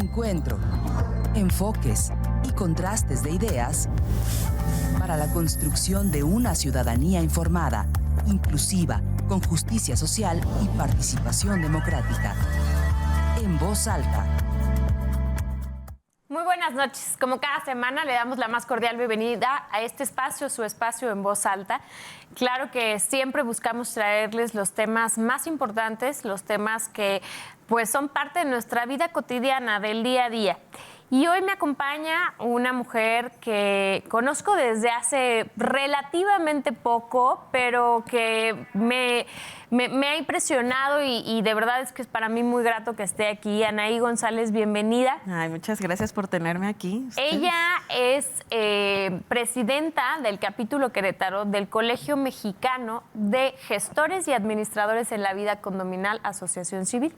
Encuentro, enfoques y contrastes de ideas para la construcción de una ciudadanía informada, inclusiva, con justicia social y participación democrática. En Voz Alta. Muy buenas noches. Como cada semana le damos la más cordial bienvenida a este espacio, su espacio en Voz Alta. Claro que siempre buscamos traerles los temas más importantes, los temas que pues son parte de nuestra vida cotidiana, del día a día. Y hoy me acompaña una mujer que conozco desde hace relativamente poco, pero que me ha impresionado y de verdad es que es para mí muy grato que esté aquí. Anaí González, bienvenida. Ay, muchas gracias por tenerme aquí. ¿Ustedes? Ella es presidenta del capítulo Querétaro del Colegio Mexicano de Gestores y Administradores en la Vida Condominal, Asociación Civil.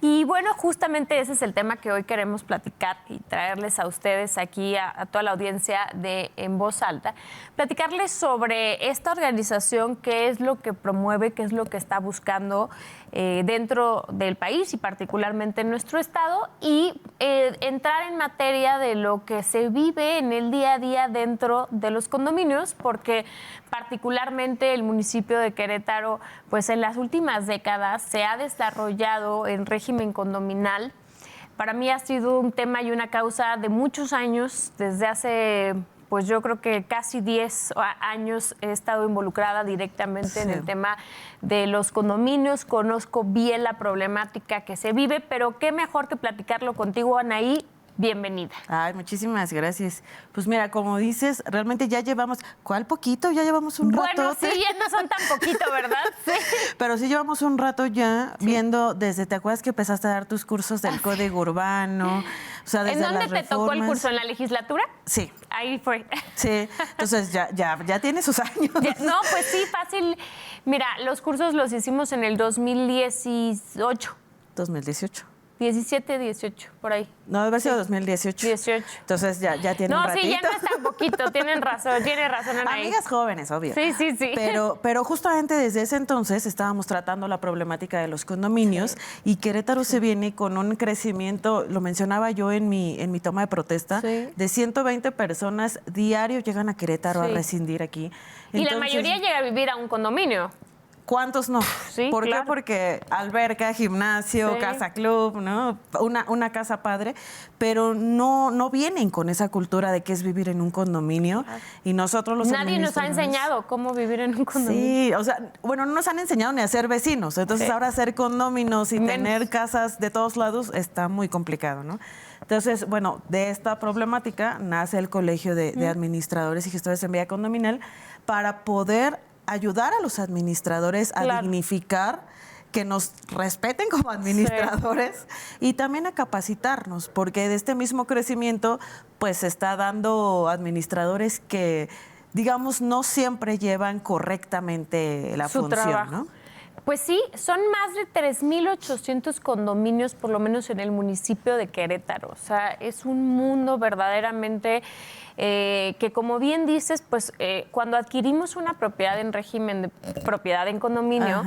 Y bueno, justamente ese es el tema que hoy queremos platicar y traerles a ustedes aquí, a toda la audiencia de En Voz Alta, platicarles sobre esta organización, qué es lo que promueve, qué es lo que está buscando dentro del país y particularmente en nuestro estado, y entrar en materia de lo que se vive en el día a día dentro de los condominios, porque particularmente el municipio de Querétaro, pues en las últimas décadas se ha desarrollado en régimen condominal. Para mí ha sido un tema y una causa de muchos años. Desde hace, pues yo creo que casi 10 años he estado involucrada directamente en el tema de los condominios. Conozco bien la problemática que se vive, pero qué mejor que platicarlo contigo, Anaí. Bienvenida. Ay, muchísimas gracias. Pues mira, como dices, realmente ya llevamos, ¿cuál poquito? Ya llevamos un rato. Bueno, sí, ya no son tan poquito, ¿verdad? Sí. Pero sí llevamos un rato ya viendo desde, ¿te acuerdas que empezaste a dar tus cursos del Código Urbano? O sea, desde ¿En dónde las te tocó el reformas. curso? ¿En la legislatura? Sí. Ahí fue. Sí, entonces ya tiene sus años. No, pues sí, fácil. Mira, los cursos los hicimos en el 2018. 2018. 17, 18, por ahí. No, debe haber sido 2018. 18. Entonces ya tiene un ratito. No, sí, ya no es tan poquito, tiene razón, Anaí. Amigas jóvenes, obvio. Sí. Pero justamente desde ese entonces estábamos tratando la problemática de los condominios y Querétaro se viene con un crecimiento, lo mencionaba yo en mi toma de protesta, de 120 personas diario llegan a Querétaro a residir aquí. Y la mayoría llega a vivir a un condominio. ¿Cuántos no? Sí, ¿Por claro. qué? Porque alberca, gimnasio, casa club, ¿no? Una casa padre, pero no vienen con esa cultura de qué es vivir en un condominio. Y nosotros los Nadie nos ha administradores, enseñado cómo vivir en un condominio. Sí, o sea, bueno, no nos han enseñado ni a ser vecinos. Entonces ahora ser condóminos y tener casas de todos lados está muy complicado, ¿no? Entonces, bueno, de esta problemática nace el Colegio de Administradores y Gestores en Vida Condominal para poder ayudar a los administradores a dignificar, que nos respeten como administradores y también a capacitarnos, porque de este mismo crecimiento pues se está dando administradores que, digamos, no siempre llevan correctamente la función, trabajo. ¿no? Pues sí, son más de 3,800 condominios, por lo menos en el municipio de Querétaro. O sea, es un mundo verdaderamente que, como bien dices, pues cuando adquirimos una propiedad en régimen de propiedad en condominio,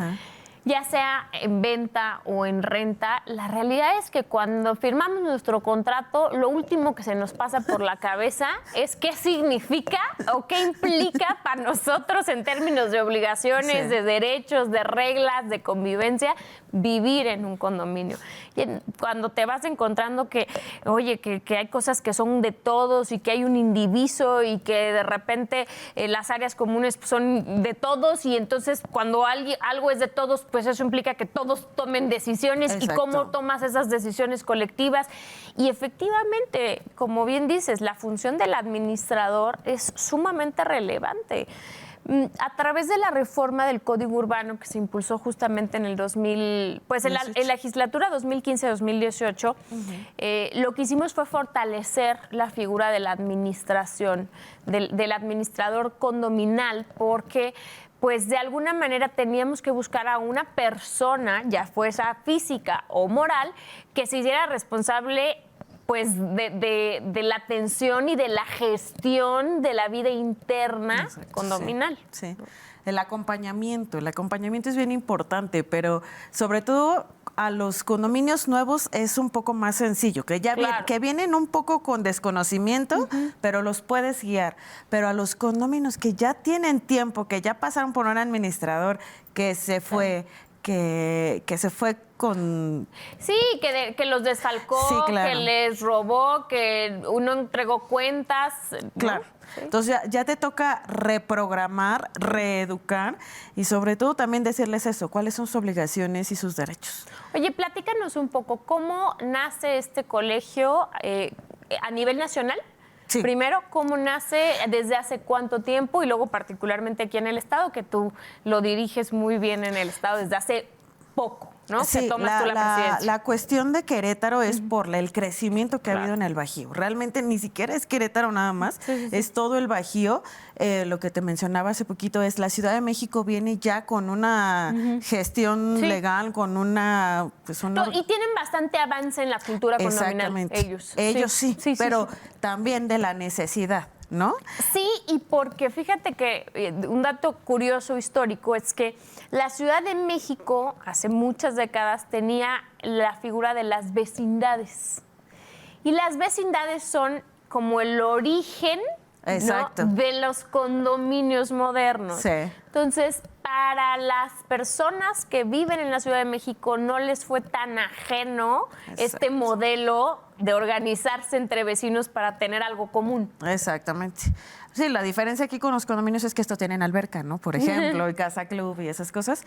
ya sea en venta o en renta, la realidad es que cuando firmamos nuestro contrato, lo último que se nos pasa por la cabeza es qué significa o qué implica para nosotros en términos de obligaciones, de derechos, de reglas, de convivencia, vivir en un condominio. Y cuando te vas encontrando que, oye, que hay cosas que son de todos y que hay un indiviso y que de repente las áreas comunes son de todos y entonces cuando algo es de todos, pues eso implica que todos tomen decisiones. Exacto. Y cómo tomas esas decisiones colectivas. Y efectivamente, como bien dices, la función del administrador es sumamente relevante. A través de la reforma del Código Urbano que se impulsó justamente en el 2000, pues en la legislatura 2015-2018, lo que hicimos fue fortalecer la figura de la administración, del administrador condominal, porque pues de alguna manera teníamos que buscar a una persona, ya fuera física o moral, que se hiciera responsable pues de la atención y de la gestión de la vida interna condominal. Sí. el acompañamiento. El acompañamiento es bien importante, pero sobre todo a los condominios nuevos es un poco más sencillo, que ya que vienen un poco con desconocimiento, pero los puedes guiar. Pero a los condominios que ya tienen tiempo, que ya pasaron por un administrador que se fue, que se fue con... Sí, que los desfalcó, Sí, claro. que les robó, que uno entregó cuentas, ¿no? Claro. Sí. Entonces ya te toca reprogramar, reeducar y sobre todo también decirles eso, cuáles son sus obligaciones y sus derechos. Oye, platícanos un poco, ¿cómo nace este colegio a nivel nacional? Sí. Primero, ¿cómo nace? ¿Desde hace cuánto tiempo? Y luego, particularmente aquí en el Estado, que tú lo diriges muy bien en el Estado desde hace poco, ¿no? Sí, que tomas tú la presidencia. la cuestión de Querétaro es por el crecimiento que ha habido en el Bajío. Realmente ni siquiera es Querétaro nada más, es todo el Bajío. Lo que te mencionaba hace poquito es la Ciudad de México viene ya con una gestión legal, con una... Y tienen bastante avance en la cultura condominal. Exactamente. Ellos sí, pero también de la necesidad, ¿no? Sí, y porque fíjate que un dato curioso histórico es que la Ciudad de México hace muchas décadas tenía la figura de las vecindades. Y las vecindades son como el origen, ¿no?, de los condominios modernos. Sí. Entonces, para las personas que viven en la Ciudad de México no les fue tan ajeno este modelo de organizarse entre vecinos para tener algo común. Exactamente. Sí, la diferencia aquí con los condominios es que estos tienen alberca, ¿no? Por ejemplo, y casa club y esas cosas.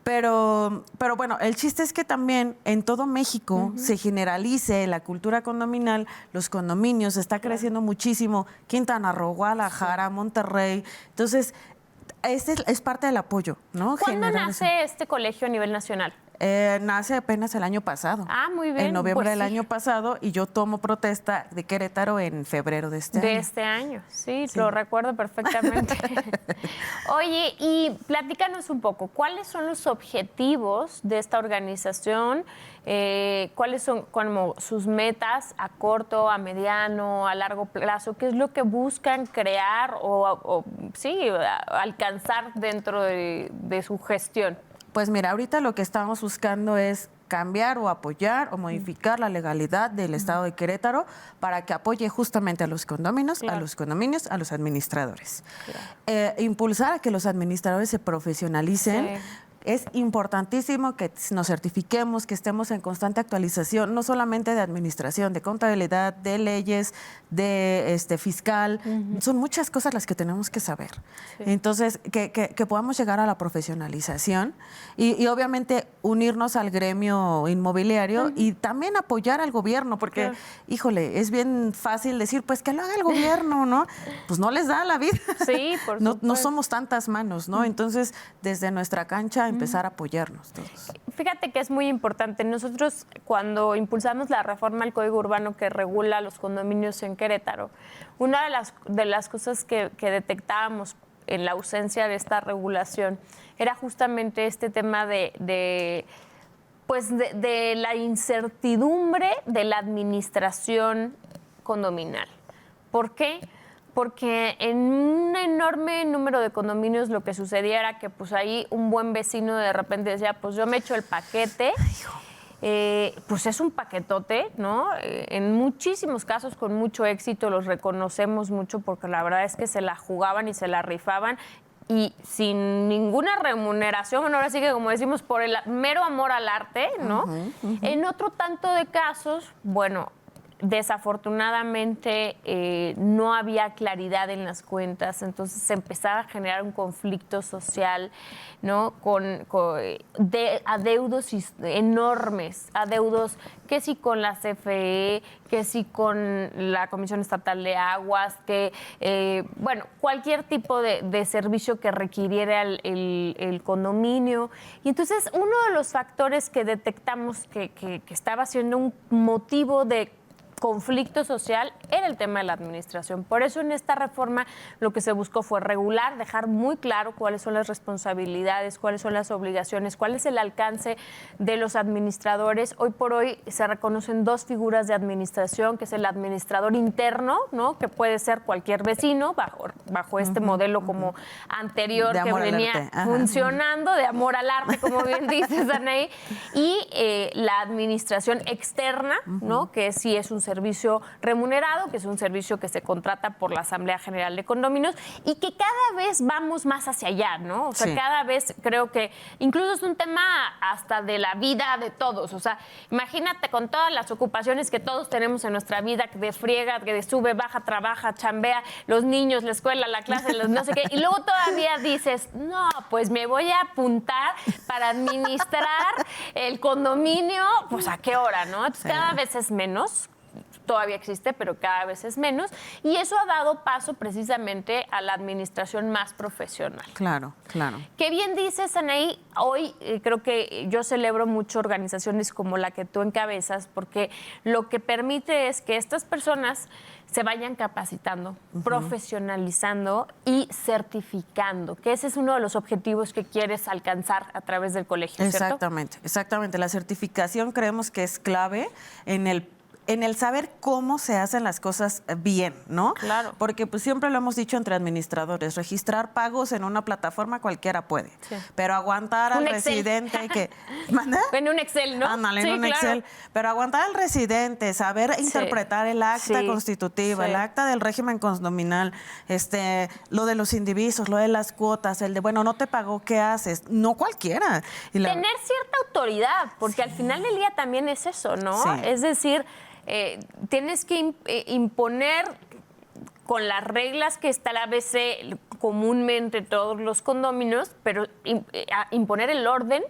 Pero bueno, el chiste es que también en todo México se generalice la cultura condominal, los condominios, está creciendo muchísimo. Quintana Roo, Guadalajara, Monterrey. Entonces, es parte del apoyo, ¿no? ¿Cuándo nace este colegio a nivel nacional? Nace apenas el año pasado. Ah, muy bien. En noviembre pues del año pasado y yo tomo protesta de Querétaro en febrero de este año. De este año, sí, lo recuerdo perfectamente. Oye, y platícanos un poco, ¿cuáles son los objetivos de esta organización? ¿Cuáles son como sus metas a corto, a mediano, a largo plazo? ¿Qué es lo que buscan crear o alcanzar dentro de su gestión? Pues mira, ahorita lo que estamos buscando es cambiar o apoyar o modificar la legalidad del Estado de Querétaro para que apoye justamente a los condominios, a los condominios, a los administradores. Impulsar a que los administradores se profesionalicen. Sí. Es importantísimo que nos certifiquemos, que estemos en constante actualización, no solamente de administración, de contabilidad, de leyes, de fiscal. Son muchas cosas las que tenemos que saber. Sí. Entonces, que podamos llegar a la profesionalización y obviamente unirnos al gremio inmobiliario y también apoyar al gobierno, porque, híjole, es bien fácil decir, pues que lo haga el gobierno, ¿no? Pues no les da la vida. Sí, por supuesto. No somos tantas manos, ¿no? Entonces, desde nuestra cancha, empezar a apoyarnos todos. Fíjate que es muy importante. Nosotros, cuando impulsamos la reforma al Código Urbano que regula los condominios en Querétaro, una de las cosas que detectábamos en la ausencia de esta regulación era justamente este tema de la incertidumbre de la administración condominal. ¿Por qué? Porque en un enorme número de condominios lo que sucedía era que pues ahí un buen vecino de repente decía, pues yo me echo el paquete, pues es un paquetote, ¿no? En muchísimos casos con mucho éxito, los reconocemos mucho porque la verdad es que se la jugaban y se la rifaban y sin ninguna remuneración, bueno, ahora sí que como decimos, por el mero amor al arte, ¿no? En otro tanto de casos, bueno, desafortunadamente no había claridad en las cuentas, entonces se empezaba a generar un conflicto social, ¿no? Con adeudos enormes, adeudos que sí con la CFE, que sí con la Comisión Estatal de Aguas, que, cualquier tipo de servicio que requiriera el condominio. Y entonces uno de los factores que detectamos que estaba siendo un motivo de conflicto social era el tema de la administración. Por eso en esta reforma lo que se buscó fue regular, dejar muy claro cuáles son las responsabilidades, cuáles son las obligaciones, cuál es el alcance de los administradores. Hoy por hoy se reconocen dos figuras de administración, que es el administrador interno, ¿no? Que puede ser cualquier vecino, bajo este modelo como anterior que venía funcionando, de amor al arte, como bien dices, Anaí, y la administración externa, ¿no? Que sí es un servicio remunerado, que es un servicio que se contrata por la Asamblea General de Condominios y que cada vez vamos más hacia allá, ¿no? O sea, cada vez creo que incluso es un tema hasta de la vida de todos. O sea, imagínate con todas las ocupaciones que todos tenemos en nuestra vida, que de friega, que de sube, baja, trabaja, chambea, los niños, la escuela, la clase, los no sé qué, y luego todavía dices, no, pues me voy a apuntar para administrar el condominio, pues ¿a qué hora, no? Entonces, cada vez es menos. Todavía existe, pero cada vez es menos. Y eso ha dado paso precisamente a la administración más profesional. Claro, claro. Qué bien dices, Anaí. Hoy creo que yo celebro mucho organizaciones como la que tú encabezas, porque lo que permite es que estas personas se vayan capacitando, profesionalizando y certificando, que ese es uno de los objetivos que quieres alcanzar a través del colegio, ¿cierto? Exactamente, exactamente. La certificación creemos que es clave en el saber cómo se hacen las cosas bien, ¿no? Claro. Porque pues siempre lo hemos dicho entre administradores, registrar pagos en una plataforma cualquiera puede, pero aguantar al residente que... ¿Manda? En un Excel, ¿no? Ándale, en un Excel. Pero aguantar al residente, saber interpretar el acta constitutiva, el acta del régimen condominal, lo de los indivisos, lo de las cuotas, el de, bueno, no te pagó, ¿qué haces? No cualquiera. Tener cierta autoridad, porque al final del día también es eso, ¿no? Sí. Es decir, tienes que imponer con las reglas que establece comúnmente todos los condominios, pero imponer el orden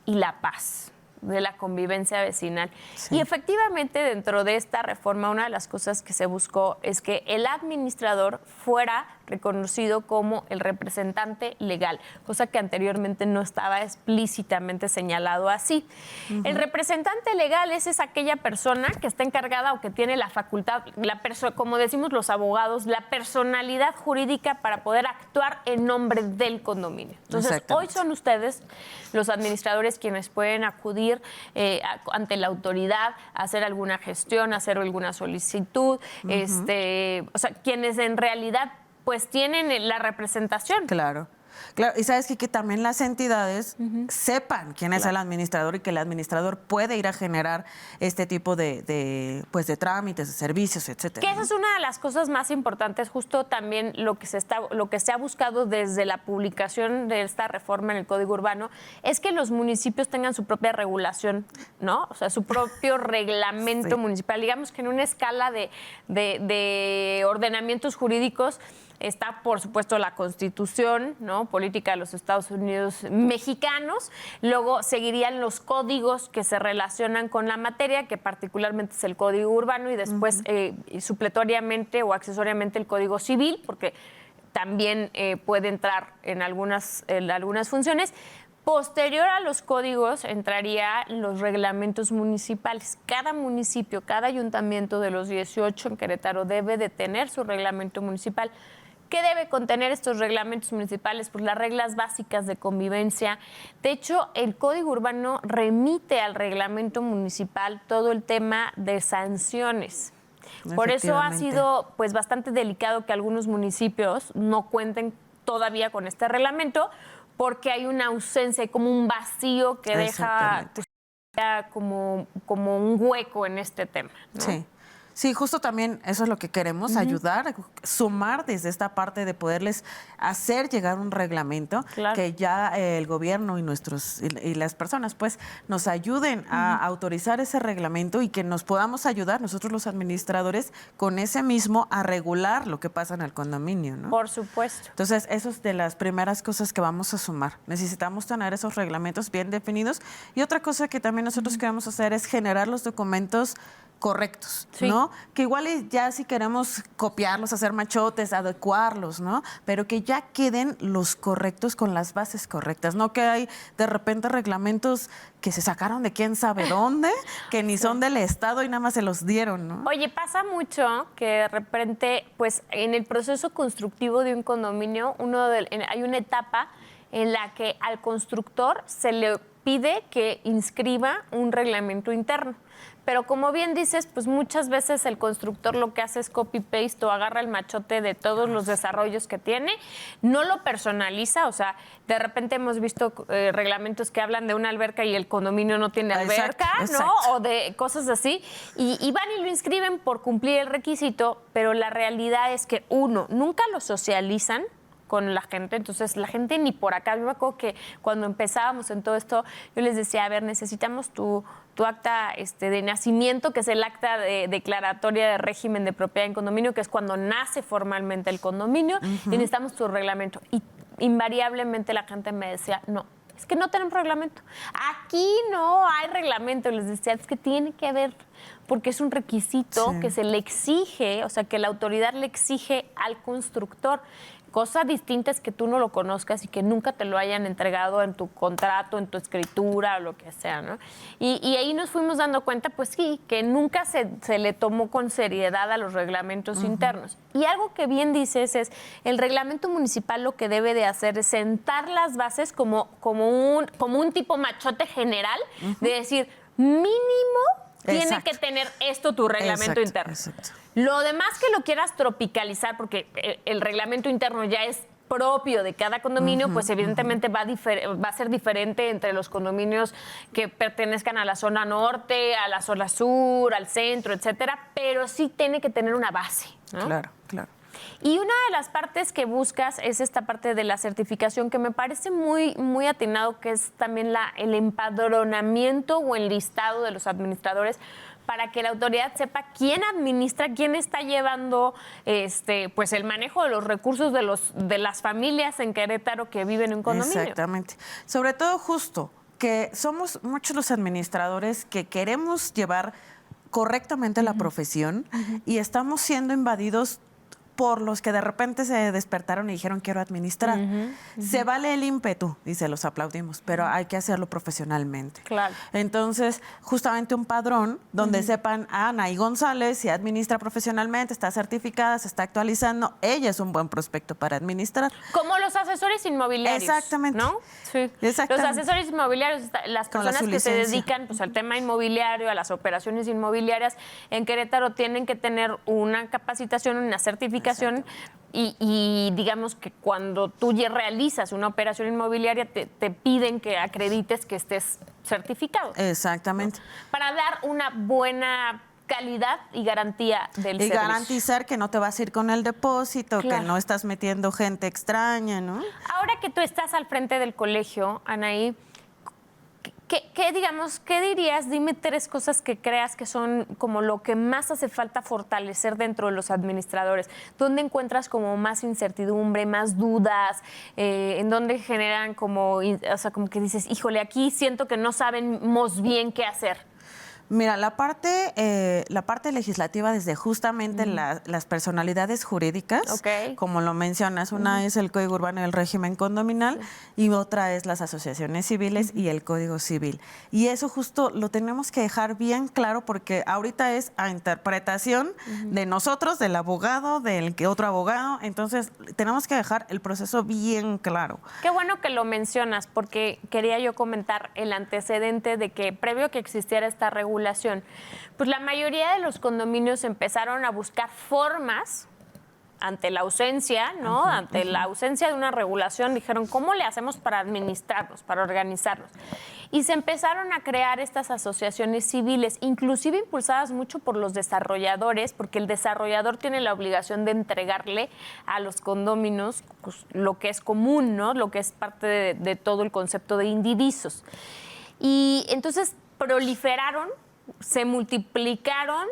y la paz de la convivencia vecinal. Y efectivamente, dentro de esta reforma, una de las cosas que se buscó es que el administrador fuera reconocido como el representante legal, cosa que anteriormente no estaba explícitamente señalado así. El representante legal es aquella persona que está encargada o que tiene la facultad, como decimos los abogados, la personalidad jurídica para poder actuar en nombre del condominio. Entonces, hoy son ustedes, los administradores, quienes pueden acudir ante la autoridad, hacer alguna gestión, hacer alguna solicitud, o sea, quienes en realidad pues tienen la representación. Claro. Claro, y sabes que también las entidades sepan quién es el administrador y que el administrador puede ir a generar este tipo de trámites, de servicios, etcétera. Que esa es una de las cosas más importantes, justo también lo que se ha buscado desde la publicación de esta reforma en el Código Urbano, es que los municipios tengan su propia regulación, ¿no? O sea, su propio reglamento municipal. Digamos que en una escala de ordenamientos jurídicos está, por supuesto, la Constitución, ¿no? Política de los Estados Unidos mexicanos. Luego seguirían los códigos que se relacionan con la materia, que particularmente es el Código Urbano, y después supletoriamente o accesoriamente el Código Civil, porque también puede entrar en algunas funciones. Posterior a los códigos entrarían los reglamentos municipales. Cada municipio, cada ayuntamiento de los 18 en Querétaro debe de tener su reglamento municipal. ¿Qué debe contener estos reglamentos municipales? Pues las reglas básicas de convivencia. De hecho, el Código Urbano remite al reglamento municipal todo el tema de sanciones. Por eso ha sido pues bastante delicado que algunos municipios no cuenten todavía con este reglamento, porque hay una ausencia, hay como un vacío que deja pues, como un hueco en este tema, ¿no? Sí, justo también eso es lo que queremos, ayudar, sumar desde esta parte de poderles hacer llegar un reglamento que ya el gobierno y las personas pues nos ayuden a autorizar ese reglamento y que nos podamos ayudar nosotros los administradores con ese mismo a regular lo que pasa en el condominio, ¿no? Por supuesto. Entonces, eso es de las primeras cosas que vamos a sumar. Necesitamos tener esos reglamentos bien definidos y otra cosa que también nosotros queremos hacer es generar los documentos correctos, Sí. ¿no? Que igual y ya si queremos copiarlos, hacer machotes, adecuarlos, ¿no? Pero que ya queden los correctos con las bases correctas, no que hay de repente reglamentos que se sacaron de quién sabe dónde, que ni son del Estado y nada más se los dieron, ¿no? Oye, pasa mucho que de repente, pues en el proceso constructivo de un condominio, hay una etapa en la que al constructor se le pide que inscriba un reglamento interno. Pero como bien dices, pues muchas veces el constructor lo que hace es copy-paste o agarra el machote de todos los desarrollos que tiene, no lo personaliza, o sea, de repente hemos visto reglamentos que hablan de una alberca y el condominio no tiene alberca, Exacto. ¿no? O de cosas así, y van y lo inscriben por cumplir el requisito, pero la realidad es que, uno, nunca lo socializan con la gente, entonces la gente ni por acá. Yo me acuerdo que cuando empezábamos en todo esto, yo les decía, a ver, necesitamos tu acta de nacimiento, que es el acta de declaratoria de régimen de propiedad en condominio, que es cuando nace formalmente el condominio, y necesitamos tu reglamento. Y invariablemente la gente me decía, no, es que no tenemos reglamento. Aquí no hay reglamento. Les decía, es que tiene que haber, porque es un requisito que se le exige, o sea, que la autoridad le exige al constructor. Cosa distinta es que tú no lo conozcas y que nunca te lo hayan entregado en tu contrato, en tu escritura o lo que sea, ¿no? Y ahí nos fuimos dando cuenta, pues sí, que nunca se le tomó con seriedad a los reglamentos internos. Y algo que bien dices es, el reglamento municipal lo que debe de hacer es sentar las bases como un tipo machote general, de decir, mínimo tiene que tener esto tu reglamento interno. Exacto. Lo demás que lo quieras tropicalizar, porque el reglamento interno ya es propio de cada condominio, pues evidentemente va a ser diferente entre los condominios que pertenezcan a la zona norte, a la zona sur, al centro, etcétera, pero sí tiene que tener una base, ¿no? Claro, claro. Y una de las partes que buscas es esta parte de la certificación, que me parece muy, muy atinado, que es también el empadronamiento o el listado de los administradores, para que la autoridad sepa quién administra, quién está llevando pues el manejo de los recursos de las familias en Querétaro que viven en un condominio. Exactamente. Sobre todo justo que somos muchos los administradores que queremos llevar correctamente la profesión y estamos siendo invadidos por los que de repente se despertaron y dijeron quiero administrar. Se vale el ímpetu y se los aplaudimos, pero hay que hacerlo profesionalmente. Claro. Entonces, justamente un padrón donde sepan, Anaí González se administra profesionalmente, está certificada, se está actualizando, ella es un buen prospecto para administrar. Como los asesores inmobiliarios. Exactamente. ¿No? Sí. Exactamente. Los asesores inmobiliarios, las Con personas su que se licencia. dedican pues, al tema inmobiliario, a las operaciones inmobiliarias, en Querétaro tienen que tener una capacitación, una certificación. Y digamos que cuando tú ya realizas una operación inmobiliaria te piden que acredites que estés certificado. Exactamente. Para dar una buena calidad y garantía del servicio. Y garantizar que no te vas a ir con el depósito, Claro. que no estás metiendo gente extraña, ¿no? Ahora que tú estás al frente del colegio, Anaí, ¿qué dirías? Dime 3 cosas que creas que son como lo que más hace falta fortalecer dentro de los administradores. ¿Dónde encuentras como más incertidumbre, más dudas? ¿En dónde generan como que dices, híjole, aquí siento que no sabemos bien qué hacer? Mira, la parte legislativa desde justamente las personalidades jurídicas, como lo mencionas, una es el Código Urbano y el régimen condominal y otra es las asociaciones civiles y el Código Civil. Y eso justo lo tenemos que dejar bien claro porque ahorita es a interpretación de nosotros, del abogado, del que otro abogado, entonces tenemos que dejar el proceso bien claro. Qué bueno que lo mencionas porque quería yo comentar el antecedente de que previo a que existiera esta regulación, pues la mayoría de los condominios empezaron a buscar formas ante la ausencia, ¿no? Ante la ausencia de una regulación, dijeron, ¿cómo le hacemos para administrarnos, para organizarnos? Y se empezaron a crear estas asociaciones civiles, inclusive impulsadas mucho por los desarrolladores, porque el desarrollador tiene la obligación de entregarle a los condóminos pues, lo que es común, ¿no? Lo que es parte de todo el concepto de indivisos. Y entonces proliferaron, se multiplicaron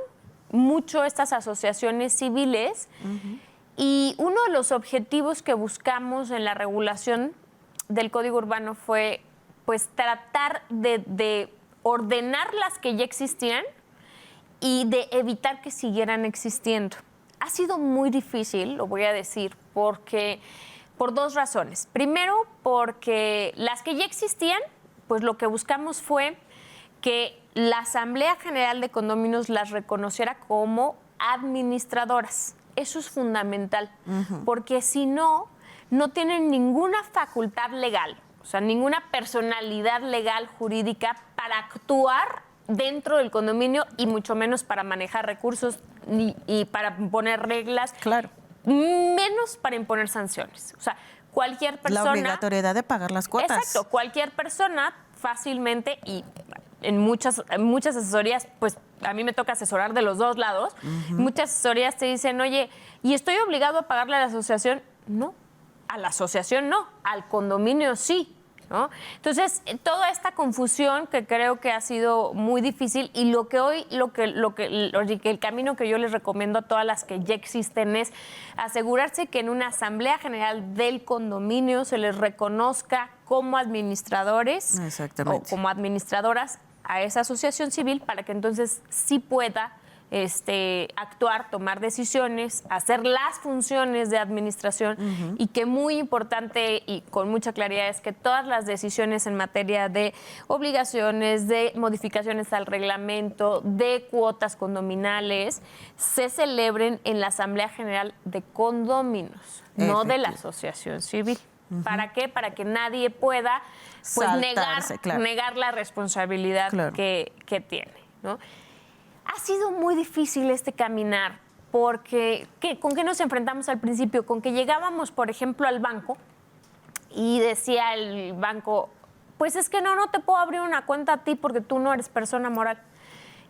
mucho estas asociaciones civiles y uno de los objetivos que buscamos en la regulación del Código Urbano fue pues tratar de ordenar las que ya existían y de evitar que siguieran existiendo. Ha sido muy difícil, lo voy a decir, por dos razones. Primero, porque las que ya existían, pues lo que buscamos fue que la Asamblea General de Condominios las reconociera como administradoras. Eso es fundamental, porque si no, no tienen ninguna facultad legal, o sea, ninguna personalidad legal jurídica para actuar dentro del condominio y mucho menos para manejar recursos y para poner reglas. Claro. Menos para imponer sanciones. O sea, cualquier persona... La obligatoriedad de pagar las cuotas. Exacto. Cualquier persona fácilmente y en muchas asesorías, pues a mí me toca asesorar de los dos lados. Muchas asesorías te dicen, oye, ¿y estoy obligado a pagarle a la asociación? No, a la asociación no, al condominio sí. ¿No? Entonces, toda esta confusión que creo que ha sido muy difícil y el camino que yo les recomiendo a todas las que ya existen es asegurarse que en una asamblea general del condominio se les reconozca como administradores o como administradoras a esa asociación civil para que entonces sí pueda actuar, tomar decisiones, hacer las funciones de administración y que muy importante y con mucha claridad es que todas las decisiones en materia de obligaciones, de modificaciones al reglamento, de cuotas condominales, se celebren en la Asamblea General de Condominios, no de la asociación civil. ¿Para qué? Para que nadie pueda pues, negar la responsabilidad que tiene, ¿no? Ha sido muy difícil este caminar porque ¿con qué nos enfrentamos al principio? Con que llegábamos, por ejemplo, al banco y decía el banco, pues es que no te puedo abrir una cuenta a ti porque tú no eres persona moral.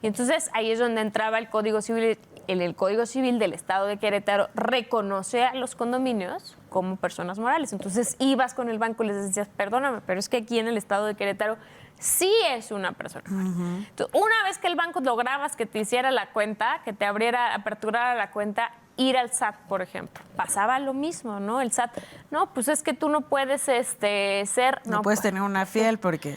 Y entonces ahí es donde entraba el Código Civil. El Código Civil del Estado de Querétaro reconoce a los condominios como personas morales. Entonces ibas con el banco y les decías, perdóname, pero es que aquí en el Estado de Querétaro sí es una persona moral. Entonces, una vez que el banco lograbas que te hiciera la cuenta, que te aperturara la cuenta, ir al SAT, por ejemplo. Pasaba lo mismo, ¿no? El SAT, no, pues es que tú no puedes ser... No puedes tener una fiel porque...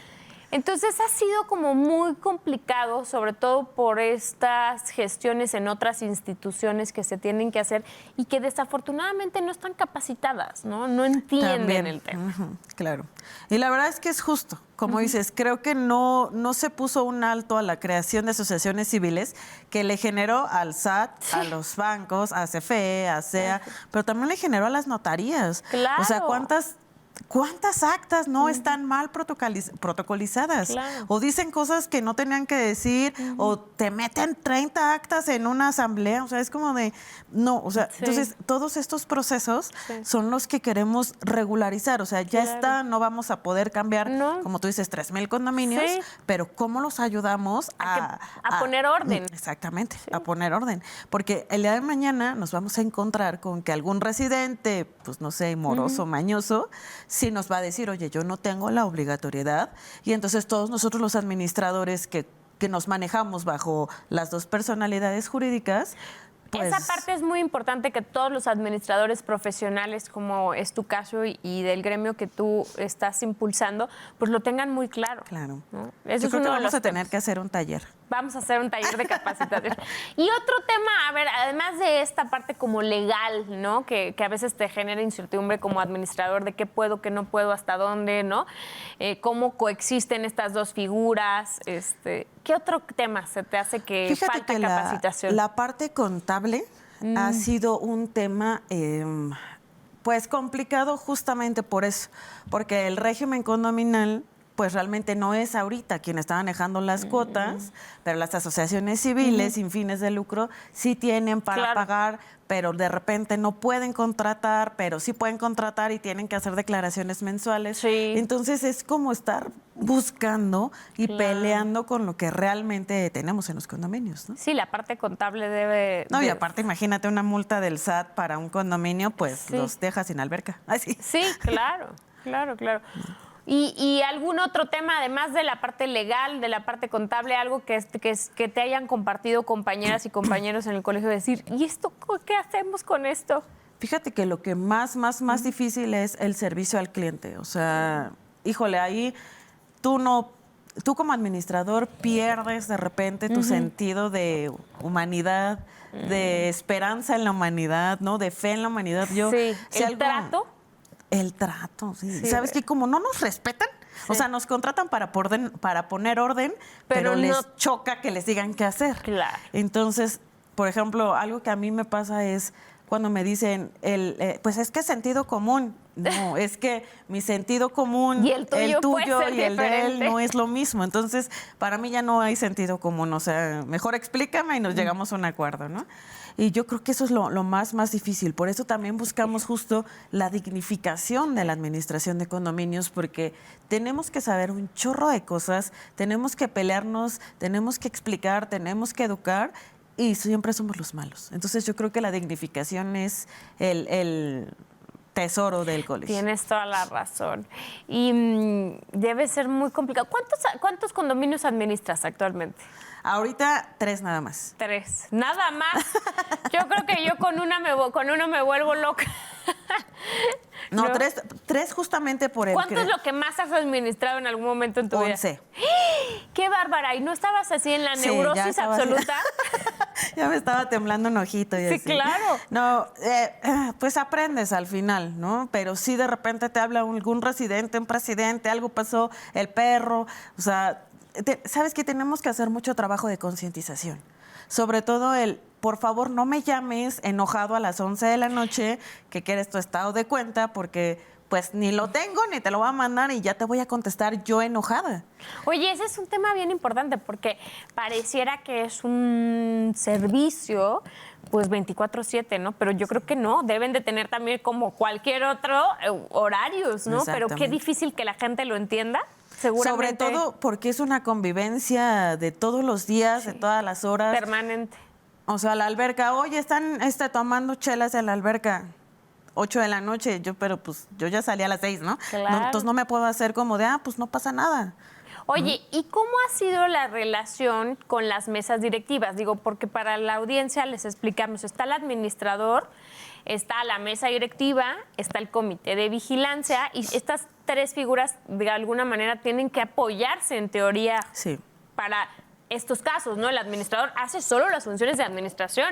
Entonces ha sido como muy complicado, sobre todo por estas gestiones en otras instituciones que se tienen que hacer y que desafortunadamente no están capacitadas, ¿no? No entienden el tema. Claro. Y la verdad es que es justo. Como dices, creo que no se puso un alto a la creación de asociaciones civiles que le generó al SAT, a los bancos, a CFE, a CEA, pero también le generó a las notarías. Claro. O sea, ¿Cuántas actas no están mal protocolizadas? Claro. O dicen cosas que no tenían que decir, o te meten 30 actas en una asamblea. O sea, es como de... No, o sea, entonces todos estos procesos son los que queremos regularizar. O sea, ya está, no vamos a poder cambiar, como tú dices, 3,000 condominios, pero ¿cómo los ayudamos a poner orden? Exactamente, a poner orden. Porque el día de mañana nos vamos a encontrar con que algún residente, pues no sé, moroso, mañoso, sí nos va a decir, oye, yo no tengo la obligatoriedad. Y entonces todos nosotros los administradores que nos manejamos bajo las dos personalidades jurídicas, pues... Esa parte es muy importante que todos los administradores profesionales, como es tu caso y del gremio que tú estás impulsando, pues lo tengan muy claro. Claro. ¿no? Yo creo que vamos a tener que hacer un taller. Vamos a hacer un taller de capacitación. Y otro tema, a ver, además de esta parte como legal, ¿no? Que a veces te genera incertidumbre como administrador de qué puedo, qué no puedo, hasta dónde, ¿no? Cómo coexisten estas dos figuras. ¿Qué otro tema se te hace que falta capacitación? La parte contable ha sido un tema... pues complicado justamente por eso, porque el régimen condominal pues realmente no es ahorita quien está manejando las cuotas, pero las asociaciones civiles sin fines de lucro sí tienen para pagar, pero de repente no pueden contratar, pero sí pueden contratar y tienen que hacer declaraciones mensuales. Sí. Entonces es como estar buscando y peleando con lo que realmente tenemos en los condominios, ¿no? Sí, la parte contable debe... No, y aparte imagínate una multa del SAT para un condominio, pues los deja sin alberca. Ay, sí. Sí, claro. ¿Y algún otro tema, además de la parte legal, de la parte contable, algo que te hayan compartido compañeras y compañeros en el colegio, decir, ¿y esto qué hacemos con esto? Fíjate que lo que más difícil es el servicio al cliente. O sea, híjole, ahí tú no tú como administrador pierdes de repente tu sentido de humanidad, de esperanza en la humanidad, ¿no? De fe en la humanidad. Yo, sí, si el trato. El trato, sí. Sí, ¿Sabes qué? Como no nos respetan, o sea, nos contratan para poner orden, pero no- les choca que les digan qué hacer. Claro. Entonces, por ejemplo, algo que a mí me pasa es cuando me dicen, pues es que es sentido común. No, es que mi sentido común, Y el tuyo puede ser y el de él diferente. no es lo mismo. Entonces, para mí ya no hay sentido común. O sea, mejor explícame y nos llegamos a un acuerdo, ¿no? Y yo creo que eso es lo más difícil. Por eso también buscamos justo la dignificación de la administración de condominios, porque tenemos que saber un chorro de cosas, tenemos que pelearnos, tenemos que explicar, tenemos que educar, y siempre somos los malos. Entonces yo creo que la dignificación es el tesoro del colegio. Tienes toda la razón. Y debe ser muy complicado. ¿Cuántos condominios administras actualmente? Ahorita 3 nada más. 3. Nada más. Yo creo que yo con uno me vuelvo loca. No, 3 justamente por el... ¿Cuánto es lo que más has administrado en algún momento en tu vida? 11. ¡Qué bárbara! ¿Y no estabas así en la Sí, neurosis ya absoluta? Ya me estaba temblando un ojito. Y Sí, así. claro. No, pues aprendes al final, ¿no? Pero sí de repente te habla algún residente, un presidente, algo pasó, el perro. O sea, sabes que tenemos que hacer mucho trabajo de concientización. Sobre todo por favor, no me llames enojado a las 11 de la noche que quieres tu estado de cuenta, porque pues ni lo tengo, ni te lo voy a mandar y ya te voy a contestar yo enojada. Oye, ese es un tema bien importante porque pareciera que es un servicio pues 24/7, ¿no? Pero yo creo que no, deben de tener también como cualquier otro horarios, ¿no? Pero qué difícil que la gente lo entienda. Seguramente. Sobre todo porque es una convivencia de todos los días, de todas las horas. Permanente. O sea, la alberca, oye, están tomando chelas en la alberca, 8 de la noche, pero pues yo ya salí a las 6, ¿no? Claro. Entonces no me puedo hacer como de, pues no pasa nada. Oye, ¿y cómo ha sido la relación con las mesas directivas? Digo, porque para la audiencia les explicamos, está el administrador, está la mesa directiva, está el comité de vigilancia y estas 3 figuras de alguna manera tienen que apoyarse en teoría para estos casos, ¿no? El administrador hace solo las funciones de administración,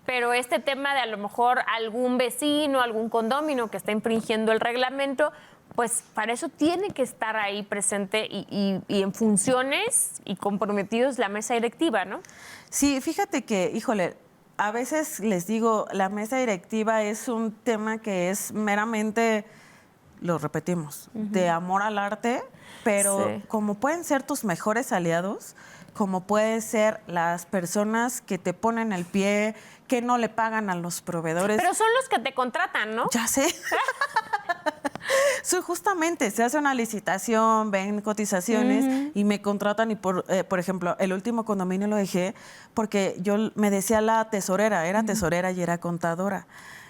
pero este tema de a lo mejor algún vecino, algún condominio que está infringiendo el reglamento, pues para eso tiene que estar ahí presente y en funciones y comprometidos la mesa directiva, ¿no? Sí, fíjate que, híjole, a veces les digo, la mesa directiva es un tema que es meramente, lo repetimos, de amor al arte, pero como pueden ser tus mejores aliados, como pueden ser las personas que te ponen el pie, que no le pagan a los proveedores. Pero son los que te contratan, ¿no? Ya sé. Sí, justamente, se hace una licitación, ven cotizaciones y me contratan y por ejemplo, el último condominio lo dejé porque yo me decía la tesorera, era tesorera y era contadora.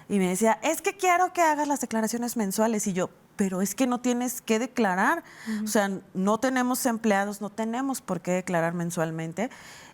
Y me decía, es que quiero que hagas las declaraciones mensuales. Y yo, pero es que no tienes que declarar. O sea, no tenemos empleados, no tenemos por qué declarar mensualmente.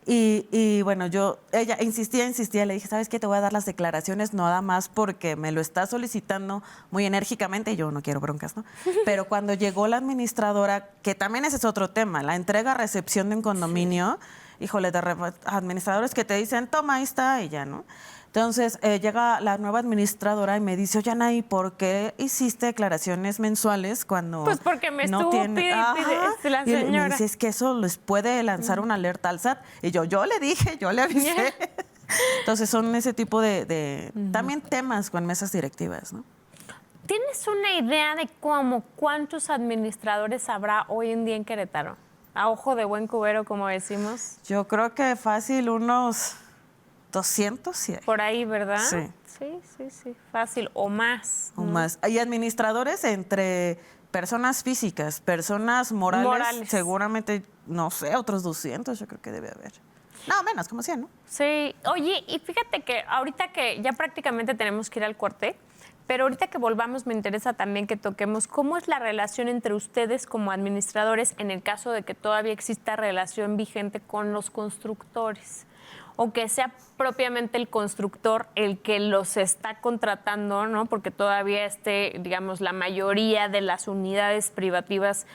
Y bueno, ella insistía, le dije, ¿sabes qué? Te voy a dar las declaraciones nada más porque me lo está solicitando muy enérgicamente y yo no quiero broncas, ¿no? Pero cuando llegó la administradora, que también ese es otro tema, la entrega-recepción de un condominio, híjole, de administradores que te dicen, toma, ahí está, y ya, ¿no? Entonces, llega la nueva administradora y me dice, oye, Anaí, ¿por qué hiciste declaraciones mensuales cuando pues porque me no estuvo tiene... pide la señora. Y me dice, es que eso les puede lanzar una alerta al SAT. Y yo le dije, yo le avisé. Entonces, son ese tipo de también temas con mesas directivas, ¿no? ¿Tienes una idea de cuántos administradores habrá hoy en día en Querétaro? A ojo de buen cubero, como decimos. Yo creo que fácil unos 200, sí hay. Por ahí, ¿verdad? Sí. Sí, fácil, o más. O más. Hay administradores entre personas físicas, personas morales, seguramente, no sé, otros 200 yo creo que debe haber. No, menos, como 100, ¿no? Sí. Oye, y fíjate que ahorita que ya prácticamente tenemos que ir al corte, pero ahorita que volvamos me interesa también que toquemos cómo es la relación entre ustedes como administradores en el caso de que todavía exista relación vigente con los constructores. o que sea propiamente el constructor el que los está contratando, ¿no? Porque todavía digamos, la mayoría de las unidades privativas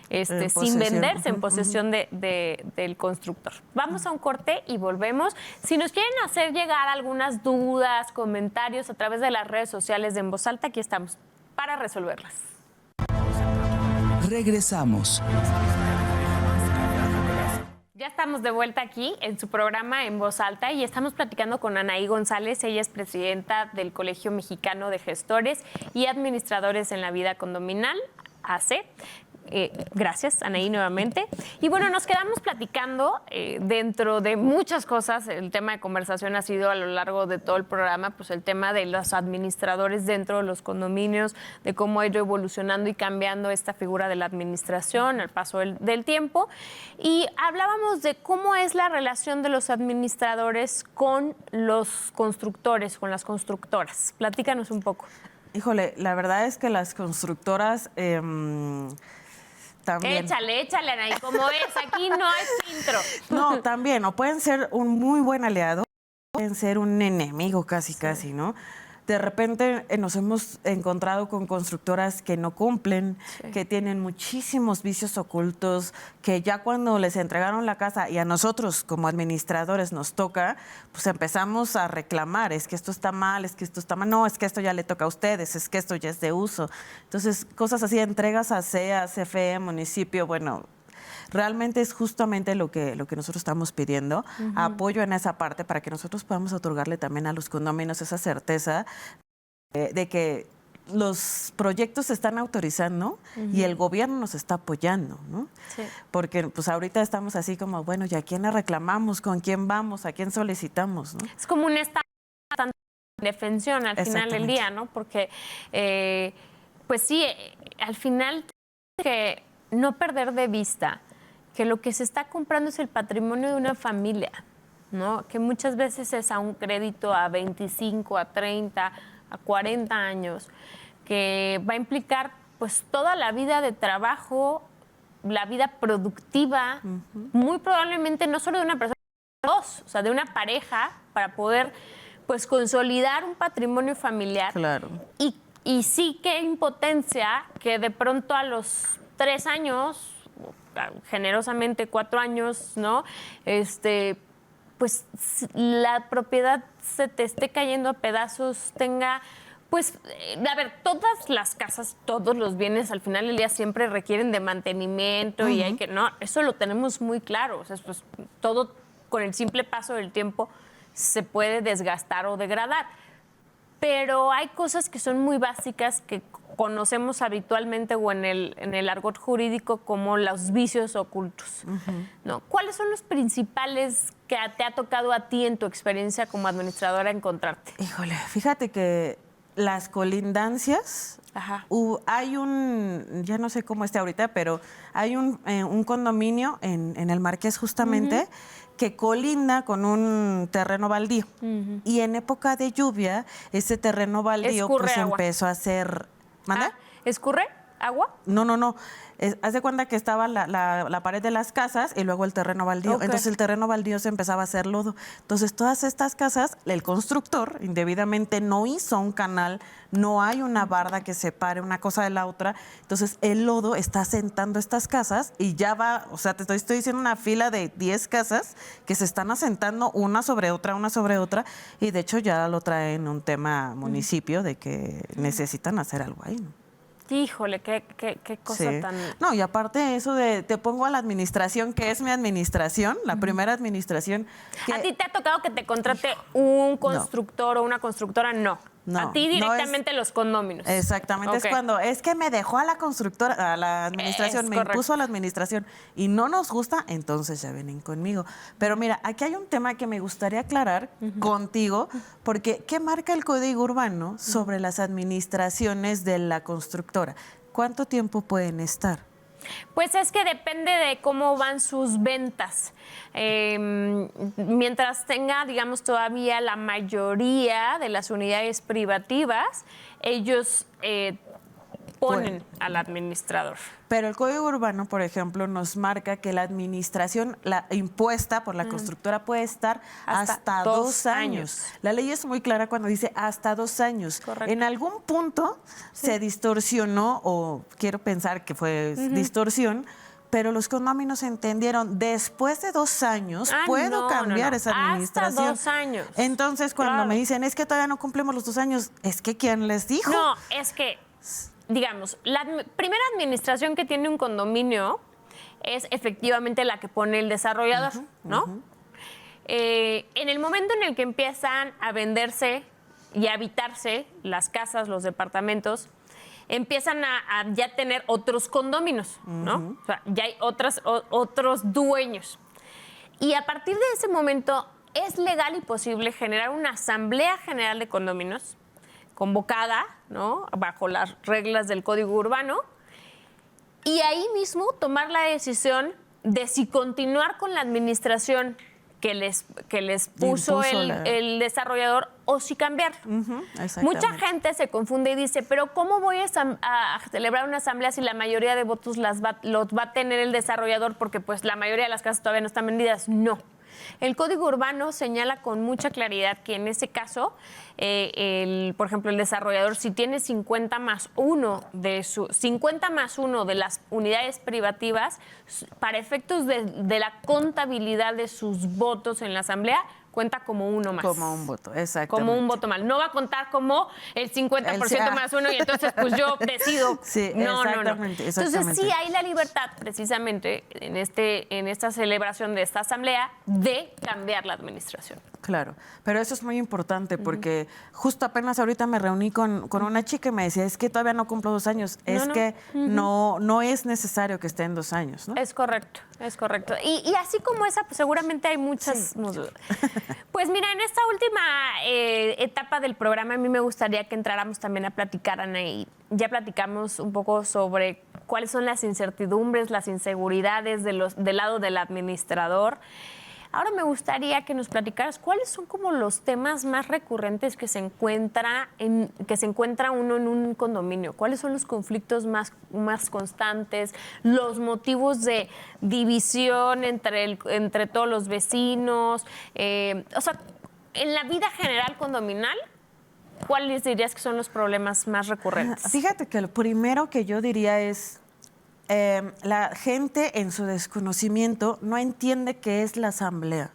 sin venderse en posesión del constructor. Vamos a un corte y volvemos. Si nos quieren hacer llegar algunas dudas, comentarios a través de las redes sociales de En Voz Alta, aquí estamos para resolverlas. Regresamos. Ya estamos de vuelta aquí en su programa En Voz Alta y estamos platicando con Anaí González. Ella es presidenta del Colegio Mexicano de Gestores y Administradores en la Vida Condominal, AC. Gracias, Anaí, nuevamente. Y bueno, nos quedamos platicando dentro de muchas cosas. El tema de conversación ha sido a lo largo de todo el programa, pues el tema de los administradores dentro de los condominios, de cómo ha ido evolucionando y cambiando esta figura de la administración al paso del tiempo. Y hablábamos de cómo es la relación de los administradores con los constructores, con las constructoras. Platícanos un poco. Híjole, la verdad es que las constructoras... también. Échale, Anaí, como es, aquí no hay filtro. No, también, o pueden ser un muy buen aliado, pueden ser un enemigo casi, ¿no? De repente nos hemos encontrado con constructoras que no cumplen, que tienen muchísimos vicios ocultos, que ya cuando les entregaron la casa y a nosotros como administradores nos toca, pues empezamos a reclamar, es que esto está mal, es que esto está mal, no, es que esto ya le toca a ustedes, es que esto ya es de uso. Entonces, cosas así, entregas a CEA, CFE, municipio, bueno... Realmente es justamente lo que nosotros estamos pidiendo, apoyo en esa parte para que nosotros podamos otorgarle también a los condominios esa certeza de que los proyectos se están autorizando y el gobierno nos está apoyando, ¿no? Sí. Porque pues ahorita estamos así como, bueno, ¿y a quién le reclamamos? ¿Con quién vamos? ¿A quién solicitamos? ¿No? Es como un estado de indefensión al final del día, ¿no? Porque, pues sí, al final que no perder de vista que lo que se está comprando es el patrimonio de una familia, ¿no? Que muchas veces es a un crédito a 25, a 30, a 40 años, que va a implicar pues toda la vida de trabajo, la vida productiva, muy probablemente no solo de una persona, sino de dos, o sea, de una pareja, para poder pues consolidar un patrimonio familiar. Claro. Y sí, qué impotencia que de pronto a los 3 años, generosamente 4 años, ¿no? Pues la propiedad se te esté cayendo a pedazos, tenga, pues, a ver, todas las casas, todos los bienes al final del día siempre requieren de mantenimiento y hay que, no, eso lo tenemos muy claro, o sea, pues todo con el simple paso del tiempo se puede desgastar o degradar. Pero hay cosas que son muy básicas que conocemos habitualmente o en el argot jurídico como los vicios ocultos, ¿no? ¿Cuáles son los principales que te ha tocado a ti en tu experiencia como administradora encontrarte? Híjole, fíjate que las colindancias, hay un, ya no sé cómo esté ahorita, pero hay un condominio en el Marqués justamente, que colinda con un terreno baldío. Y en época de lluvia, ese terreno baldío pues empezó a ser... ¿Manda? ¿Escurre agua? No. Haz de cuenta que estaba la pared de las casas y luego el terreno baldío. Okay. Entonces el terreno baldío se empezaba a hacer lodo. Entonces todas estas casas, el constructor indebidamente no hizo un canal, no hay una barda que separe una cosa de la otra. Entonces el lodo está asentando estas casas y ya va, o sea, te estoy diciendo una fila de 10 casas que se están asentando una sobre otra. Y de hecho ya lo traen un tema municipio de que necesitan hacer algo ahí, ¿no? Híjole, qué cosa tan... No, y aparte eso de, te pongo a la administración, que es mi administración, la primera administración. Que... ¿A ti te ha tocado que te contrate un constructor o una constructora? No. A ti directamente los condóminos. Exactamente, okay. Es cuando, es que me dejó a la constructora, a la administración, me impuso a la administración y no nos gusta, entonces ya vienen conmigo. Pero mira, aquí hay un tema que me gustaría aclarar contigo, porque ¿qué marca el Código Urbano sobre las administraciones de la constructora? ¿Cuánto tiempo pueden estar? Pues es que depende de cómo van sus ventas. Mientras tenga, digamos, todavía la mayoría de las unidades privativas, ellos ponen al administrador. Pero el Código Urbano, por ejemplo, nos marca que la administración impuesta por la constructora puede estar hasta 2 años. La ley es muy clara cuando dice hasta 2 años. Correcto. En algún punto se distorsionó, o quiero pensar que fue distorsión, pero los condóminos entendieron, después de 2 años puedo cambiar esa administración. Hasta 2 años. Entonces, cuando me dicen, es que todavía no cumplimos los 2 años, es que ¿quién les dijo? No, es que, digamos, la primera administración que tiene un condominio es efectivamente la que pone el desarrollador, ¿no? En el momento en el que empiezan a venderse y a habitarse las casas, los departamentos, empiezan a ya tener otros condóminos, ¿no? O sea, ya hay otros dueños. Y a partir de ese momento es legal y posible generar una asamblea general de condóminos convocada, ¿no? Bajo las reglas del Código Urbano, y ahí mismo tomar la decisión de si continuar con la administración que les puso el desarrollador o si cambiar. Mucha gente se confunde y dice, pero ¿cómo voy a celebrar una asamblea si la mayoría de votos los va a tener el desarrollador porque pues la mayoría de las casas todavía no están vendidas? No. El Código Urbano señala con mucha claridad que en ese caso, por ejemplo, el desarrollador, si tiene 50 más 1 de las unidades privativas, para efectos de la contabilidad de sus votos en la asamblea, cuenta como uno más. Como un voto, exactamente. Como un voto más. No va a contar como el 50% más 1 y entonces pues yo decido. Sí, no. exactamente. Entonces sí hay la libertad precisamente en esta celebración de esta asamblea de cambiar la administración. Claro, pero eso es muy importante porque justo apenas ahorita me reuní con una chica y me decía, es que todavía no cumplo 2 años, que no es necesario que esté en 2 años, ¿no? Es correcto. Y así como esa, pues seguramente hay muchas. Sí. Pues mira, en esta última etapa del programa a mí me gustaría que entráramos también a platicar, Ana, y ya platicamos un poco sobre cuáles son las incertidumbres, las inseguridades del lado del administrador. Ahora me gustaría que nos platicaras cuáles son como los temas más recurrentes que se encuentra uno en un condominio. ¿Cuáles son los conflictos más constantes? Los motivos de división entre todos los vecinos. O sea, en la vida general condominal, ¿cuáles dirías que son los problemas más recurrentes? Fíjate que lo primero que yo diría es la gente en su desconocimiento no entiende qué es la asamblea.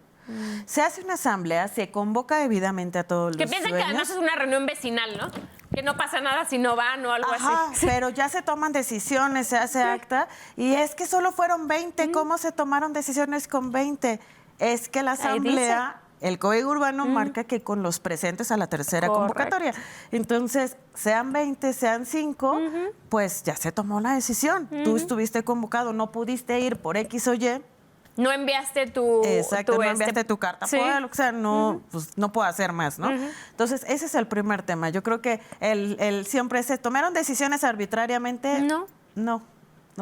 Se hace una asamblea, se convoca debidamente a todos los dueños. Que piensan que además es una reunión vecinal, ¿no? Que no pasa nada si no van o algo así. Pero ya se toman decisiones, se hace acta. Y es que solo fueron 20. ¿Cómo se tomaron decisiones con 20? Es que la asamblea... El Código Urbano marca que con los presentes a la tercera convocatoria. Entonces, sean 20, sean 5, pues ya se tomó la decisión. Tú estuviste convocado, no pudiste ir por X o Y. No enviaste tu... Exacto, no enviaste tu carta. Sí. O sea, no, pues, no puedo hacer más, ¿no? Entonces, ese es el primer tema. Yo creo que el siempre se tomaron decisiones arbitrariamente. No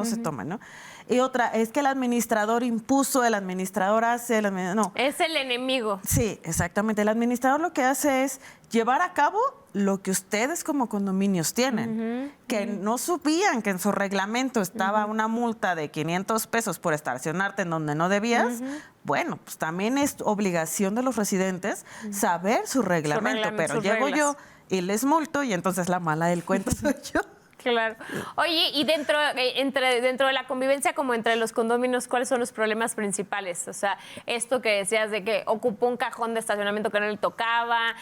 se toma, ¿no? Y otra, es que el administrador impuso, el administrador hace, no. Es el enemigo. Sí, exactamente. El administrador lo que hace es llevar a cabo lo que ustedes como condominios tienen, que no sabían que en su reglamento estaba una multa de 500 pesos por estacionarte en donde no debías. Bueno, pues también es obligación de los residentes saber su reglamento, pero llego yo y les multo y entonces la mala del cuento soy yo. Claro. Oye, y dentro de la convivencia, como entre los condóminos, ¿cuáles son los problemas principales? O sea, esto que decías de que ocupó un cajón de estacionamiento que no le tocaba.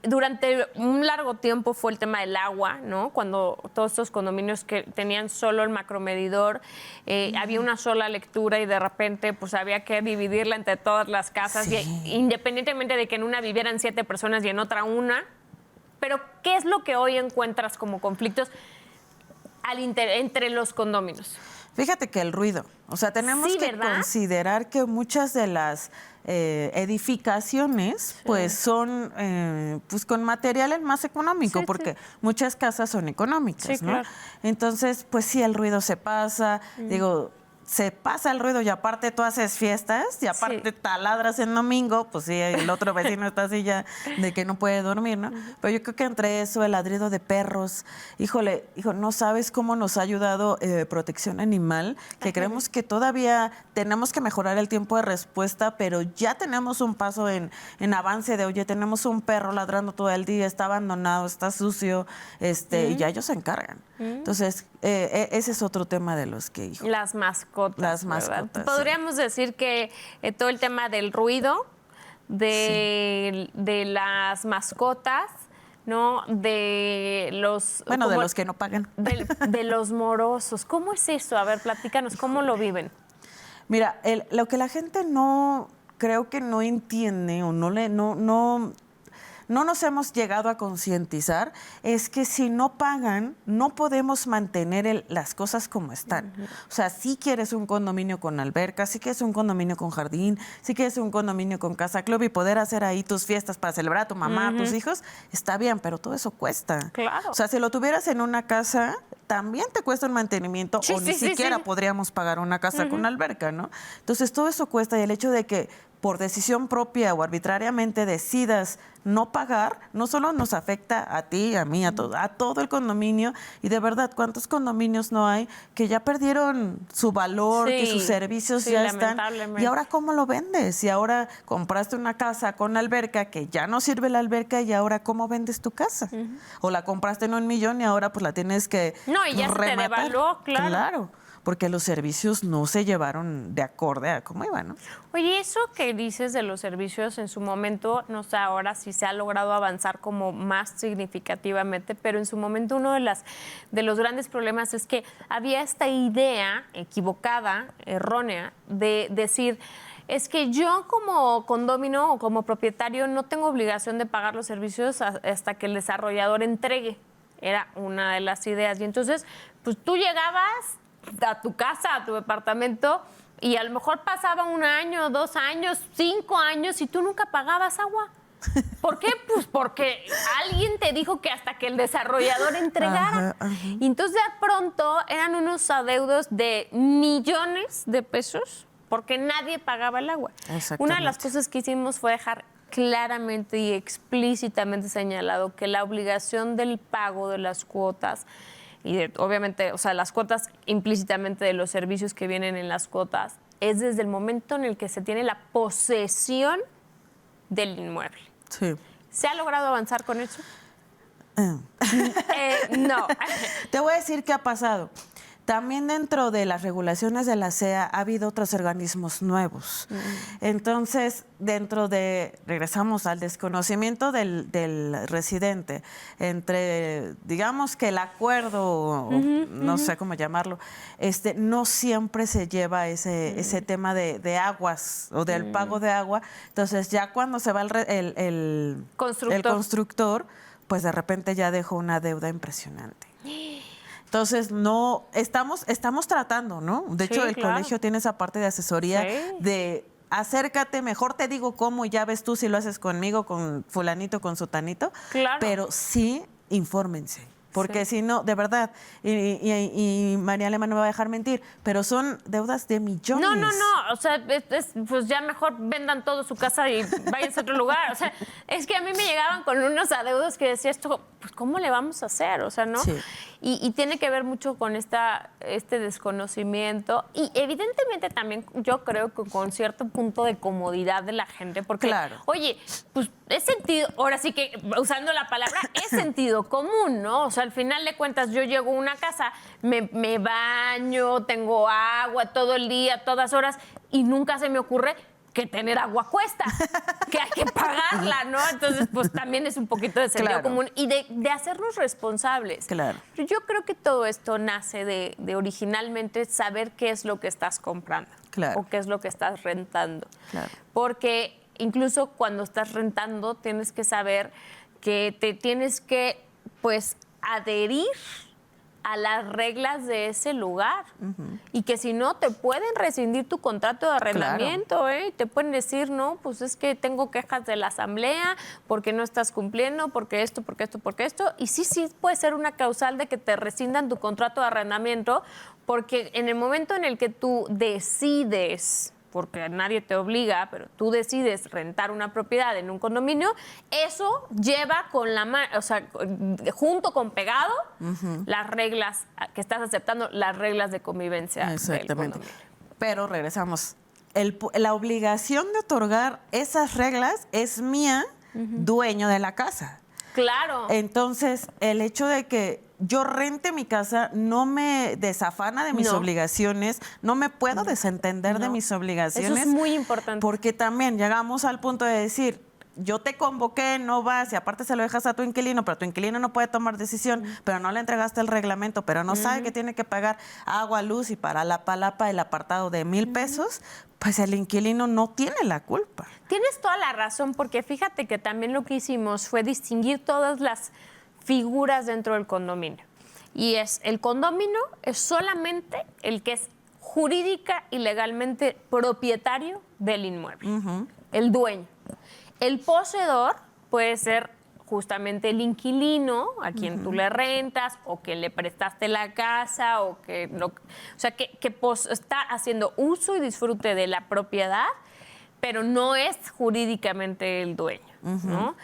Durante un largo tiempo fue el tema del agua, ¿no? Cuando todos estos condominios que tenían solo el macromedidor, había una sola lectura y de repente pues había que dividirla entre todas las casas, y, independientemente de que en una vivieran 7 personas y en otra una. Pero, ¿qué es lo que hoy encuentras como conflictos entre los condóminos? Fíjate que el ruido, o sea, tenemos que considerar que muchas de las edificaciones pues son pues con materiales más económico, porque muchas casas son económicas, ¿no? Claro. Entonces, pues sí, el ruido se pasa, digo, se pasa el ruido y aparte tú haces fiestas y aparte taladras en domingo, pues sí, el otro vecino está así ya de que no puede dormir, ¿no? Pero yo creo que entre eso, el ladrido de perros, hijo, no sabes cómo nos ha ayudado Protección Animal, que creemos que todavía tenemos que mejorar el tiempo de respuesta, pero ya tenemos un paso en avance de, oye, tenemos un perro ladrando todo el día, está abandonado, está sucio, y ya ellos se encargan. Entonces, ese es otro tema de los que, hijo. Las mascotas. Las mascotas. ¿Verdad? Podríamos decir que todo el tema del ruido, de las mascotas, ¿no? De los... Bueno, de los que no pagan. De los morosos. ¿Cómo es eso? A ver, platícanos, ¿cómo lo viven? Mira, lo que la gente creo que no entiende o no nos hemos llegado a concientizar es que si no pagan, no podemos mantener las cosas como están. O sea, si quieres un condominio con alberca, si quieres un condominio con jardín, si quieres un condominio con casa club y poder hacer ahí tus fiestas para celebrar a tu mamá, a tus hijos, está bien, pero todo eso cuesta. Claro. O sea, si lo tuvieras en una casa, también te cuesta un mantenimiento o ni siquiera podríamos pagar una casa con alberca, ¿no? Entonces, todo eso cuesta y el hecho de que por decisión propia o arbitrariamente decidas no pagar, no solo nos afecta a ti, a mí, a todo el condominio. Y de verdad, ¿cuántos condominios no hay que ya perdieron su valor, que sus servicios ya están? ¿Y ahora cómo lo vendes? Y ahora compraste una casa con alberca que ya no sirve la alberca y ahora ¿cómo vendes tu casa? O la compraste en 1 millón y ahora pues la tienes que y ya se te devaluó, claro. Claro. Porque los servicios no se llevaron de acorde a cómo iban, ¿no? Oye, eso que dices de los servicios en su momento, no sé ahora si se ha logrado avanzar como más significativamente, pero en su momento uno de los grandes problemas es que había esta idea equivocada, errónea, de decir, es que yo como condomino o como propietario no tengo obligación de pagar los servicios hasta que el desarrollador entregue. Era una de las ideas. Y entonces, pues tú llegabas a tu casa, a tu departamento, y a lo mejor pasaba 1 año, 2 años, 5 años y tú nunca pagabas agua. ¿Por qué? Pues porque alguien te dijo que hasta que el desarrollador entregara. Y entonces de pronto eran unos adeudos de millones de pesos porque nadie pagaba el agua. Una de las cosas que hicimos fue dejar claramente y explícitamente señalado que la obligación del pago de las cuotas y obviamente, o sea, las cuotas implícitamente de los servicios que vienen en las cuotas, es desde el momento en el que se tiene la posesión del inmueble. Sí. ¿Se ha logrado avanzar con eso? No. Te voy a decir qué ha pasado. También dentro de las regulaciones de la SEA ha habido otros organismos nuevos. Entonces, regresamos al desconocimiento del residente, entre, digamos que el acuerdo, no sé cómo llamarlo, no siempre se lleva ese tema de aguas o del pago de agua. Entonces, ya cuando se va el constructor, pues de repente ya dejó una deuda impresionante. Entonces, no, estamos tratando, ¿no? De hecho, el colegio tiene esa parte de asesoría de acércate, mejor te digo cómo y ya ves tú si lo haces conmigo, con fulanito, con sutanito. Claro. Pero sí, infórmense. Porque si no, de verdad, y María Elena no me va a dejar mentir, pero son deudas de millones. No, o sea, pues ya mejor vendan todo su casa y váyanse a otro lugar. O sea, es que a mí me llegaban con unos adeudos que decía esto, pues ¿cómo le vamos a hacer? O sea, ¿no? Sí. Y tiene que ver mucho con este desconocimiento y evidentemente también yo creo que con cierto punto de comodidad de la gente, porque, oye, pues es sentido, ahora sí que usando la palabra, es sentido común, ¿no? O sea, al final de cuentas yo llego a una casa, me baño, tengo agua todo el día, todas horas y nunca se me ocurre que tener agua cuesta, que hay que pagarla, ¿no? Entonces, pues también es un poquito de sentido común y de hacernos responsables. Claro. Pero yo creo que todo esto nace de originalmente saber qué es lo que estás comprando o qué es lo que estás rentando. Claro. Porque incluso cuando estás rentando tienes que saber que te tienes que, pues, adherir a las reglas de ese lugar y que si no te pueden rescindir tu contrato de arrendamiento, te pueden decir, no, pues es que tengo quejas de la asamblea porque no estás cumpliendo, porque esto, y sí puede ser una causal de que te rescindan tu contrato de arrendamiento porque en el momento en el que tú decides, porque nadie te obliga, pero tú decides rentar una propiedad en un condominio, eso lleva con junto con pegado las reglas que estás aceptando, las reglas de convivencia. Exactamente. Pero regresamos. La obligación de otorgar esas reglas es mía, dueño de la casa. Claro. Entonces, el hecho de que yo rente mi casa no me desafana de mis obligaciones, no me puedo desentender de mis obligaciones. Eso es muy importante. Porque también llegamos al punto de decir, yo te convoqué, no vas, y aparte se lo dejas a tu inquilino, pero tu inquilino no puede tomar decisión, pero no le entregaste el reglamento, pero no sabe que tiene que pagar agua, luz y para la palapa el apartado de 1,000 pesos, pues el inquilino no tiene la culpa. Tienes toda la razón, porque fíjate que también lo que hicimos fue distinguir todas las figuras dentro del condominio. Y el condominio es solamente el que es jurídica y legalmente propietario del inmueble, el dueño. El poseedor puede ser justamente el inquilino a quien tú le rentas o que le prestaste la casa o que está haciendo uso y disfrute de la propiedad, pero no es jurídicamente el dueño, ¿no?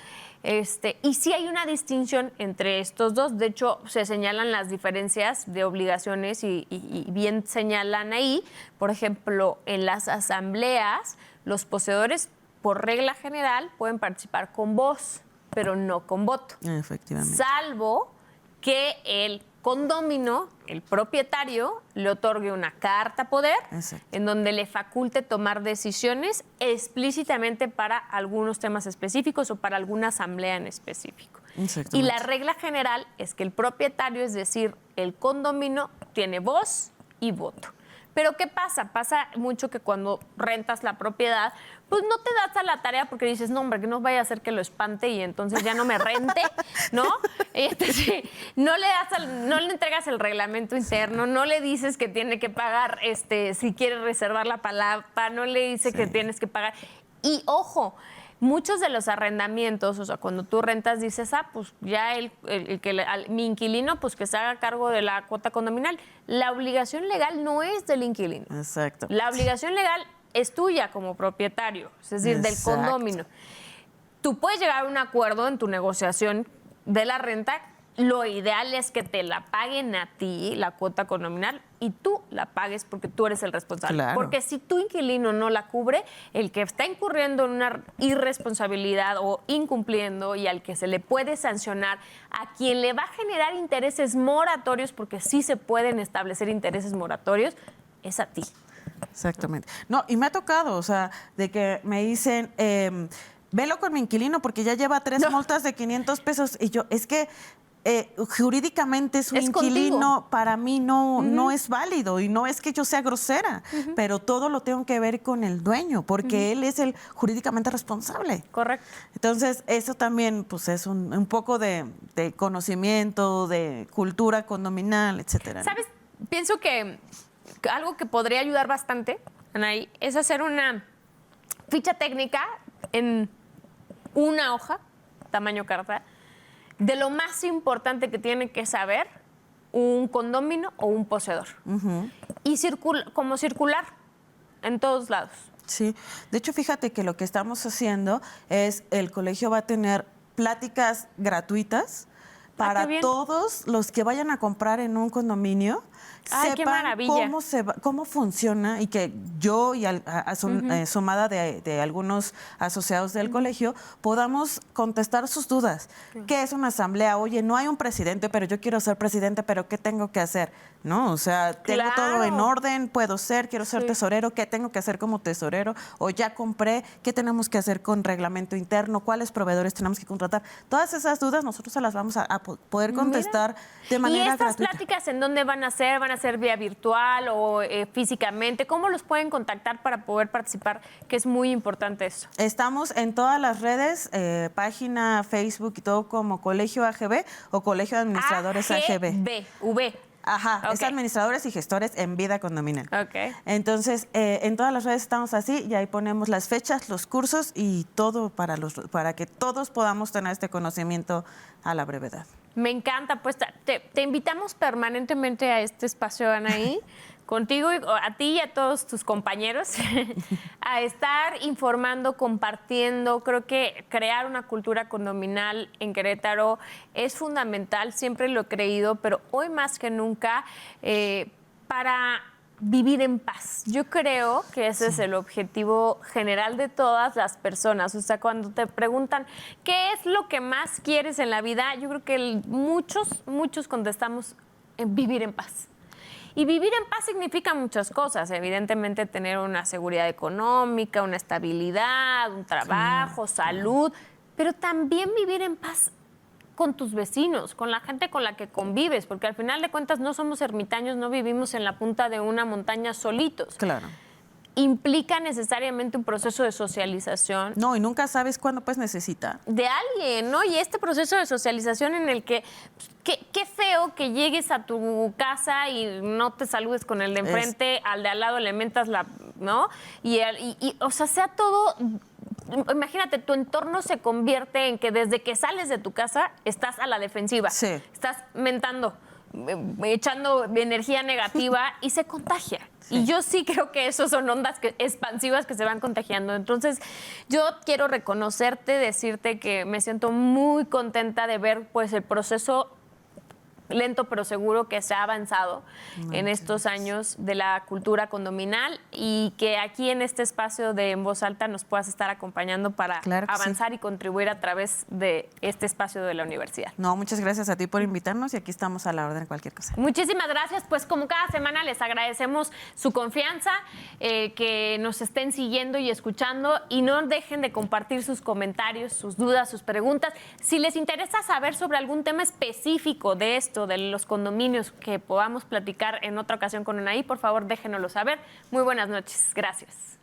Y sí hay una distinción entre estos dos. De hecho, se señalan las diferencias de obligaciones y bien señalan ahí. Por ejemplo, en las asambleas, los poseedores, por regla general, pueden participar con voz, pero no con voto. Efectivamente. Salvo que el condominio, el propietario, le otorgue una carta poder en donde le faculte tomar decisiones explícitamente para algunos temas específicos o para alguna asamblea en específico. Y la regla general es que el propietario, es decir, el condominio, tiene voz y voto. Pero ¿qué pasa? Pasa mucho que cuando rentas la propiedad, pues no te das a la tarea porque dices, no, hombre, que no vaya a hacer que lo espante y entonces ya no me rente, ¿no? No le entregas el reglamento interno, no le dices que tiene que pagar, si quiere reservar la palapa, no le dice que tienes que pagar. Y ojo, muchos de los arrendamientos, o sea, cuando tú rentas dices, pues ya mi inquilino, pues que se haga cargo de la cuota condominal. La obligación legal no es del inquilino. Exacto. La obligación legal es tuya como propietario, es decir, del condominio. Tú puedes llegar a un acuerdo en tu negociación de la renta. Lo ideal es que te la paguen a ti, la cuota condominal, y tú la pagues porque tú eres el responsable. Claro. Porque si tu inquilino no la cubre, el que está incurriendo en una irresponsabilidad o incumpliendo y al que se le puede sancionar, a quien le va a generar intereses moratorios, porque sí se pueden establecer intereses moratorios, es a ti. Exactamente. No, y me ha tocado, o sea, de que me dicen, velo con mi inquilino porque ya lleva 3 multas de 500 pesos. Y yo, es que jurídicamente su inquilino contigo. Para mí no es válido, y no es que yo sea grosera, pero todo lo tengo que ver con el dueño, porque él es el jurídicamente responsable. Correcto. Entonces, eso también pues es un poco de conocimiento, de cultura condominal, etcétera. ¿Sabes? Pienso que algo que podría ayudar bastante, Anaí, es hacer una ficha técnica en una hoja, tamaño carta, de lo más importante que tiene que saber un condominio o un poseedor. Y como circular en todos lados. Sí, de hecho, fíjate que lo que estamos haciendo es, el colegio va a tener pláticas gratuitas para todos los que vayan a comprar en un condominio, sepan cómo funciona, y que yo y sumada de algunos asociados del colegio podamos contestar sus dudas. ¿Qué es una asamblea? Oye, no hay un presidente, pero yo quiero ser presidente, pero ¿qué tengo que hacer? ¿No? O sea, tengo todo en orden, quiero ser tesorero, ¿qué tengo que hacer como tesorero? O ya compré, ¿qué tenemos que hacer con reglamento interno? ¿Cuáles proveedores tenemos que contratar? Todas esas dudas nosotros se las vamos a poder contestar de manera gratuita. ¿Y estas pláticas en dónde van a ser? ¿Van a ser vía virtual o físicamente? ¿Cómo los pueden contactar para poder participar? Que es muy importante eso. Estamos en todas las redes, página, Facebook y todo, como Colegio AGB o Colegio de Administradores AGB. Ajá, es administradores y gestores en vida condominal. Entonces, en todas las redes estamos así, y ahí ponemos las fechas, los cursos y todo para que todos podamos tener este conocimiento a la brevedad. Me encanta, pues te invitamos permanentemente a este espacio, Anaí, contigo, a ti y a todos tus compañeros, a estar informando, compartiendo. Creo que crear una cultura condominal en Querétaro es fundamental, siempre lo he creído, pero hoy más que nunca, para vivir en paz. Yo creo que ese es el objetivo general de todas las personas. O sea, cuando te preguntan qué es lo que más quieres en la vida, yo creo que muchos contestamos vivir en paz. Y vivir en paz significa muchas cosas. Evidentemente, tener una seguridad económica, una estabilidad, un trabajo, salud, pero también vivir en paz con tus vecinos, con la gente con la que convives, porque al final de cuentas no somos ermitaños, no vivimos en la punta de una montaña solitos. Claro. Implica necesariamente un proceso de socialización. No, y nunca sabes cuándo puedes necesitar. De alguien, ¿no? Y este proceso de socialización en el que, qué feo que llegues a tu casa y no te saludes con el de enfrente, al de al lado le mentas ¿no? Y o sea, sea todo. Imagínate, tu entorno se convierte en que desde que sales de tu casa estás a la defensiva. Sí. Estás mentando, echando energía negativa y se contagia. Sí. Y yo sí creo que eso son ondas expansivas que se van contagiando. Entonces, yo quiero reconocerte, decirte que me siento muy contenta de ver pues el proceso lento pero seguro que se ha avanzado en estos años de la cultura condominal y que aquí en este espacio de En Voz Alta nos puedas estar acompañando para avanzar y contribuir a través de este espacio de la universidad. No, muchas gracias a ti por invitarnos y aquí estamos a la orden de cualquier cosa. Muchísimas gracias. Pues como cada semana les agradecemos su confianza, que nos estén siguiendo y escuchando y no dejen de compartir sus comentarios, sus dudas, sus preguntas. Si les interesa saber sobre algún tema específico de esto, de los condominios que podamos platicar en otra ocasión con Anaí, por favor déjenoslo saber. Muy buenas noches. Gracias.